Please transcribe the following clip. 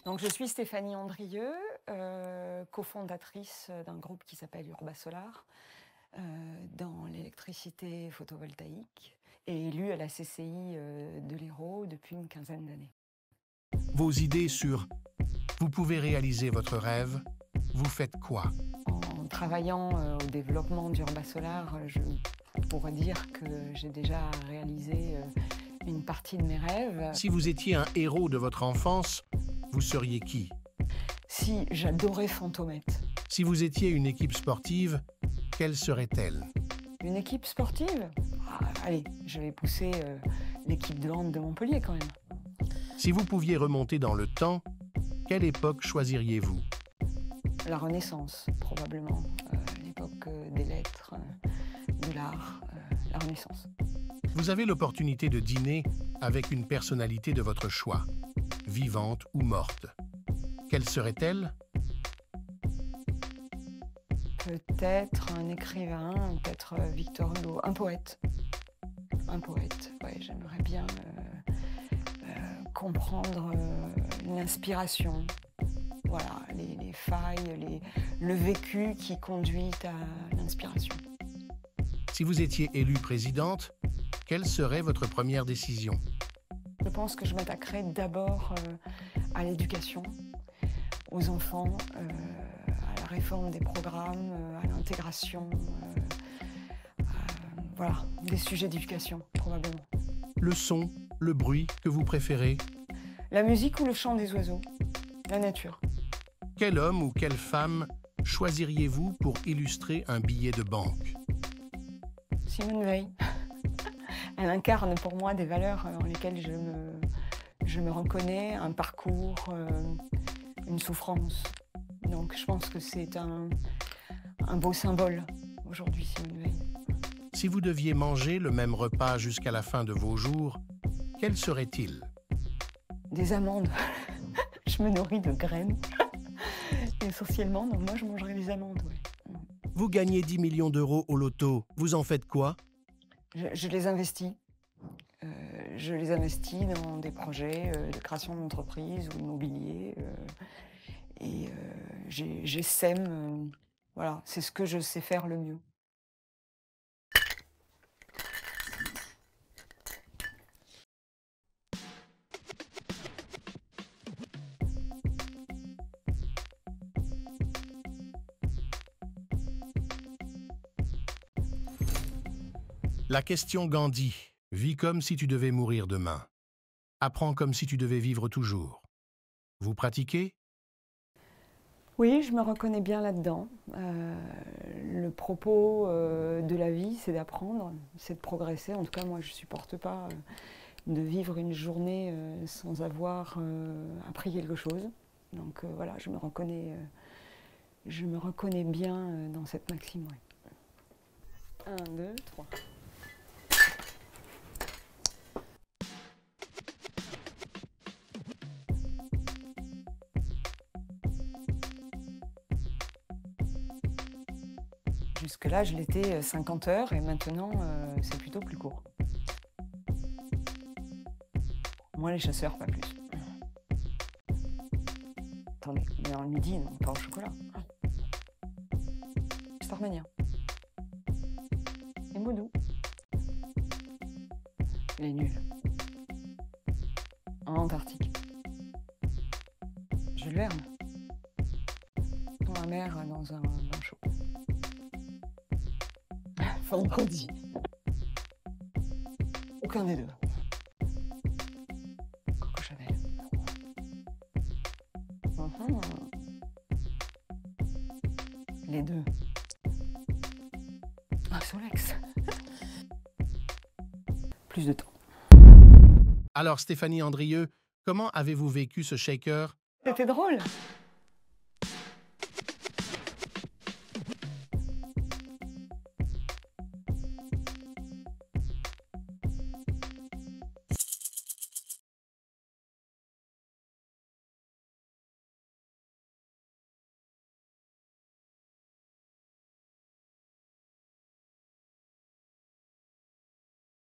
Donc, je suis Stéphanie Andrieux, cofondatrice d'un groupe qui s'appelle Urbasolar dans l'électricité photovoltaïque et élue à la CCI de l'Hérault depuis une quinzaine d'années. Vos idées sur « Vous pouvez réaliser votre rêve », vous faites quoi? En travaillant au développement d'Urbasolar, je pourrais dire que j'ai déjà réalisé une partie de mes rêves. Si vous étiez un héros de votre enfance, vous seriez qui? Si j'adorais Fantomette. Si vous étiez une équipe sportive, quelle serait-elle? Une équipe sportive? Allez, je vais pousser l'équipe de hand de Montpellier quand même. Si vous pouviez remonter dans le temps, quelle époque choisiriez-vous? La Renaissance, probablement. L'époque des lettres, de l'art, la Renaissance. Vous avez l'opportunité de dîner avec une personnalité de votre choix, vivante ou morte. Quelle serait-elle? Peut-être un écrivain, peut-être Victor Hugo, un poète. Un poète, ouais, j'aimerais bien comprendre l'inspiration, voilà, les failles, le vécu qui conduit à l'inspiration. Si vous étiez élue présidente, quelle serait votre première décision? Je pense que je m'attaquerai d'abord à l'éducation, aux enfants, à la réforme des programmes, à l'intégration, voilà, des sujets d'éducation, probablement. Le son, le bruit que vous préférez? La musique ou le chant des oiseaux? La nature. Quel homme ou quelle femme choisiriez-vous pour illustrer un billet de banque? Simone Veil. Elle incarne pour moi des valeurs en lesquelles je me reconnais, un parcours, une souffrance. Donc je pense que c'est un beau symbole aujourd'hui, Simone Veil. Si vous deviez manger le même repas jusqu'à la fin de vos jours, quel serait-il? Des amandes. Je me nourris de graines, essentiellement, donc moi je mangerais des amandes, ouais. Vous gagnez 10 millions d'euros au loto, vous en faites quoi? Je les investis. Je les investis dans des projets de création d'entreprise ou immobilier. Et j'essaime, voilà, c'est ce que je sais faire le mieux. La question Gandhi. Vis comme si tu devais mourir demain. Apprends comme si tu devais vivre toujours. Vous pratiquez? Oui, je me reconnais bien là-dedans. Le propos de la vie, c'est d'apprendre, c'est de progresser. En tout cas, moi, je ne supporte pas de vivre une journée sans avoir appris quelque chose. Donc voilà, je me reconnais bien dans cette maxime. Ouais. 1, 2, 3. Jusque-là, je l'étais 50 heures et maintenant, c'est plutôt plus court. Moi, les chasseurs, pas plus. Attendez, mais dans le midi, non, pas au chocolat. Starmania. Et Modou. Il est nul. En Antarctique. Jules Verne. Dans la mer, dans un bain chaud. Vendredi. Aucun des deux. Coco Chanel. Les deux. Ah, Solex. Plus de temps. Alors Stéphanie Andrieux, comment avez-vous vécu ce shaker? C'était drôle.